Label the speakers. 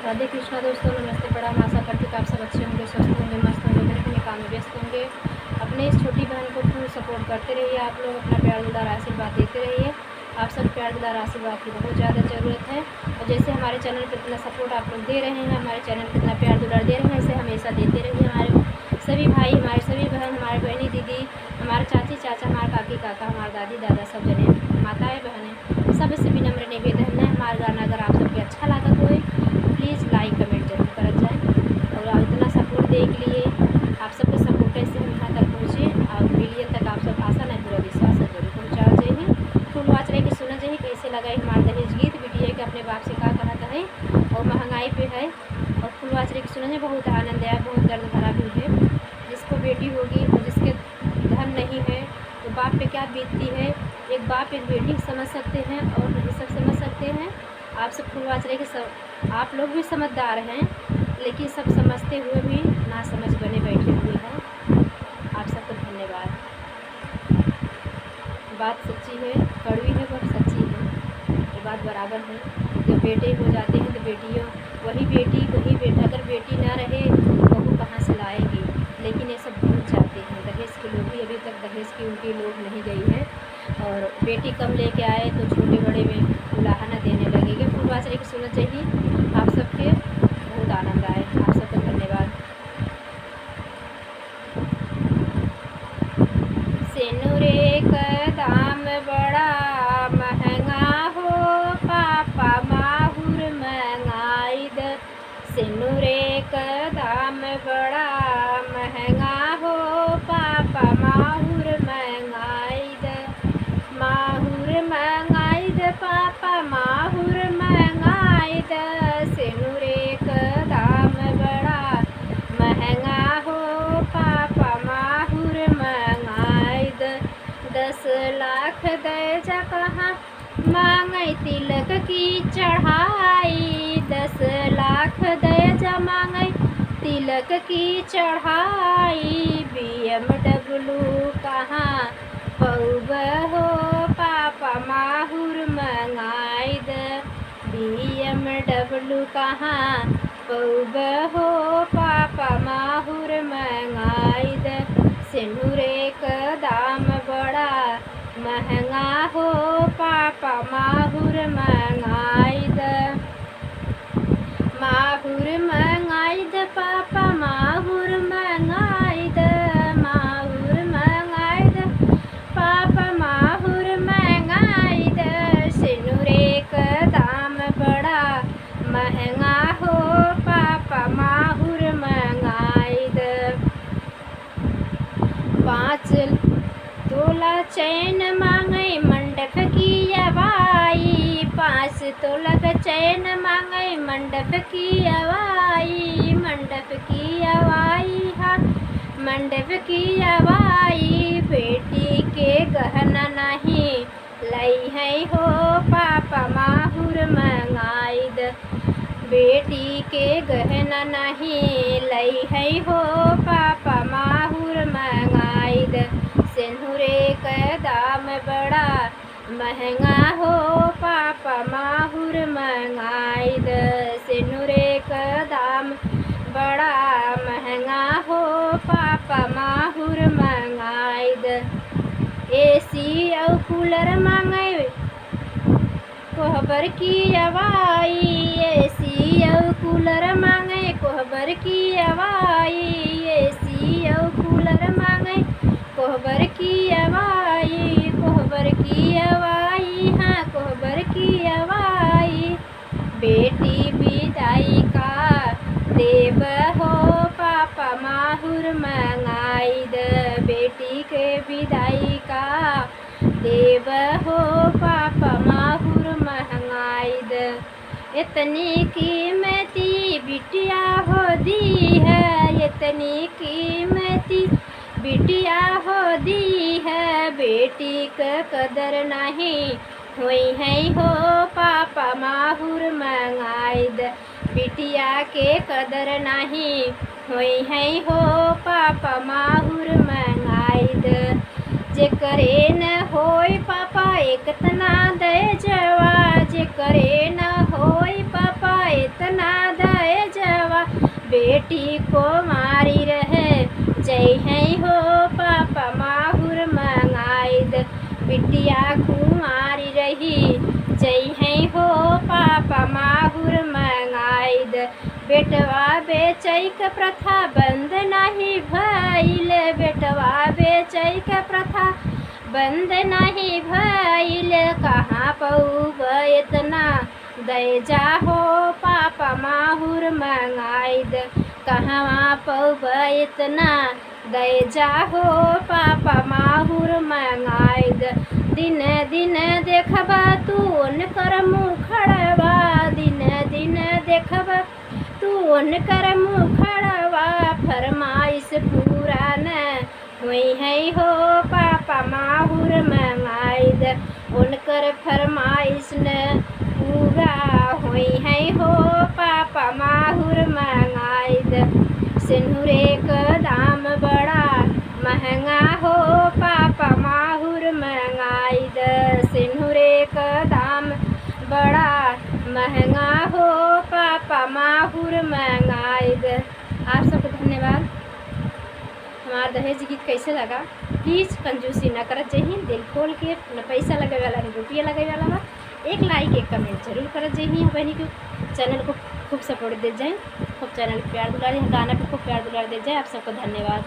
Speaker 1: राधे कृष्णा दोस्तों, नमस्ते प्रणाम। आशा करती कि आप सब अच्छे होंगे, स्वस्थ होंगे, मस्त होंगे, अपने अपने काम में व्यस्त होंगे। अपने इस छोटी बहन को फुल सपोर्ट करते रहिए। आप लोग अपना प्यार दुलार आशीर्वाद देते रहिए। आप सब प्यार दुलार आशीर्वाद की बहुत ज़्यादा ज़रूरत है। और जैसे हमारे चैनल पर इतना सपोर्ट आप लोग दे रहे हैं, हमारे चैनल पर इतना प्यार दुलार दे रहे हैं, ऐसे हमेशा देते रहिए। हमारे सभी भाई, हमारे सभी बहन, हमारे बहनी दीदी, हमारे चाची चाचा, हमारे काकी काका, हमारे दादी दादा, सब जने माताएँ बहनें, सबसे विनम्र निवेदन है हमारा गाना अगर आप सबको अच्छा लगा तो प्लीज़ लाइक कमेंट जरूर कर जाए। और इतना सपोर्ट दे के लिए आप सबके सपोर्ट से हम यहाँ तक पहुँचे और मिलियन तक आप सब आशा नहीं पूरा विश्वास है जरूर पहुँचा चाहिए। फुल वाच रहे कि सुना चाहिए कैसे लगा हमारा दहेज गीत बिटिया के अपने बाप से का कहता है और महंगाई पे है। और फुल वाच रहे कि सुना चाहिए बहुत आनंद आया, बहुत दर्द भरा भी है। जिसको बेटी होगी और जिसके धन नहीं है तो बाप पे क्या बीतती है। एक बाप एक बेटी समझ सकते हैं और ये सब समझ सकते हैं। आप सब फुल वाच रहे कि सब आप लोग भी समझदार हैं, लेकिन सब समझते हुए भी ना समझ बने बैठे हुए हैं। आप सबको धन्यवाद। बात सच्ची है, कड़वी है पर सच्ची है, ये बात बराबर है। जब बेटे हो जाते हैं तो बेटियों वही बेटा, अगर बेटी ना रहे बहू कहाँ से लाएगी। लेकिन ये सब भूल जाते हैं। दहेज के लोग भी अभी तक दहेज की उनकी लोग नहीं गई है। और बेटी कम लेके आए तो छोटे बड़े में उलाहना देने लगेंगे। फुल वाच रहे कि सुनना चाहिए आप सबके बहुत आनंद आए। आप सबको धन्यवाद। सेनुरे का दाम बड़ा महंगा हो, पापा माहुर महंगाई द। सेनुरे का दाम बड़ा महंगा हो, पापा माहुर महंगाई द। माहुर महंगाई द, पापा माहुर महंगाई द। सेनुरे का दाम बड़ा महंगा हो, पापा माहुर महंगाई द। 10 लाख दे जा कहाँ मांगे तिलक की चढ़ाई। 10 लाख दे जा मांगे तिलक की चढ़ाई। BMW कहाँ पौब हो, पापा माहुर महंगाई द। BMW कहाँ पौब हो, पापा माहुर महंगाई द। सेनुरे का दाम बड़ा महंगा हो, पापा माहुर महंगाई द। माहुर महंगाई द, पापा माहुर महंगाई द। माहुर महंगाई द, पापा माहुर महंगाई द। सेनुरे का दाम बड़ा महंगा हो, पापा माहुर महंगाई द। 5 तोला चैन मांगे मंडप की अवाई। 5 तोला का चैन मांगे मंडप की अवाई। मंडप की अवाई, हाँ मंडप की अवाई। बेटी के गहना नहीं लई है हो, पापा माहुर महंगाई द। बेटी के गहना नहीं लई है हो, पापा माहुर महंगाई द। सेनुरे का दाम बड़ा महंगा हो, पापा माहुर महंगाई द। सेनुरे का दाम बड़ा महंगा हो, पापा माहुर महंगाई द। AC और कूलर मांगे कोहबर की अवाई। AC और कूलर मांगे कोहबर की अवाई। AC और कूलर मांगे कोहबर की अवाई। कोहबर की अवाई, हाँ कोहबर की अवाई। बेटी विदाई का देव हो, पापा माहुर महंगाई द। बेटी के विदाई का देव हो, पापा माहुर महंगाई द। इतनी कीमती बिटिया हो दी है, इतनी कीमती बिटिया हो दी है। बेटी का कदर नहीं हुई है हो, पापा माहुर महंगाई द। बिटिया के कदर नहीं हुई है हो, पापा माहुर महंगाई द। जे करे न होय पापा एक तना दे जवा। जे करे न हो होई पापा इतना दहेजवा, बेटी को मारी रहे जय है हो पापा माहुर मंगाई द, बिटिया कुमारी रही जय है हो पापा माहुर मंगाई द, बेटवा बेचैक प्रथा बंद नहीं भइल, बेटवा बेचैक प्रथा बंद नहीं भइल, कहाँ पऊब इतना दहेजा हो पापा माहुर मंगाई द, कहाँ पऊब इतना दहेजा हो पापा माहुर मंगाई द, दिन दिन देखबा तू उनकर मुखड़वा, दिन दिन देखबा तू उनकर मुखड़वा, फरमाइश पूरा न हुई है हो पापा माहुर मंगाई द, उनकर फरमाइश न पूरा हुई है हो पापा माहुर मंगाई द, सिंदूरे का दाम बड़ा महंगा हो पापा माहुर मंगाई द, सिंदूरे का दाम बड़ा महंगा हो पापा माहुर मंगाई द। आप सबको धन्यवाद। हमारा दहेज गीत कैसे लगा प्लीज़ कंजूसी ना करत जही, दिल खोल के न पैसा लगे वाला न रुपया लगे वाला बा, एक लाइक एक कमेंट जरूर करत जही। बहनी को चैनल को खूब सपोर्ट दे जाए, खूब चैनल पे प्यार दुलार, गाना पे खूब प्यार दुलार दे जाए। आप सबको धन्यवाद।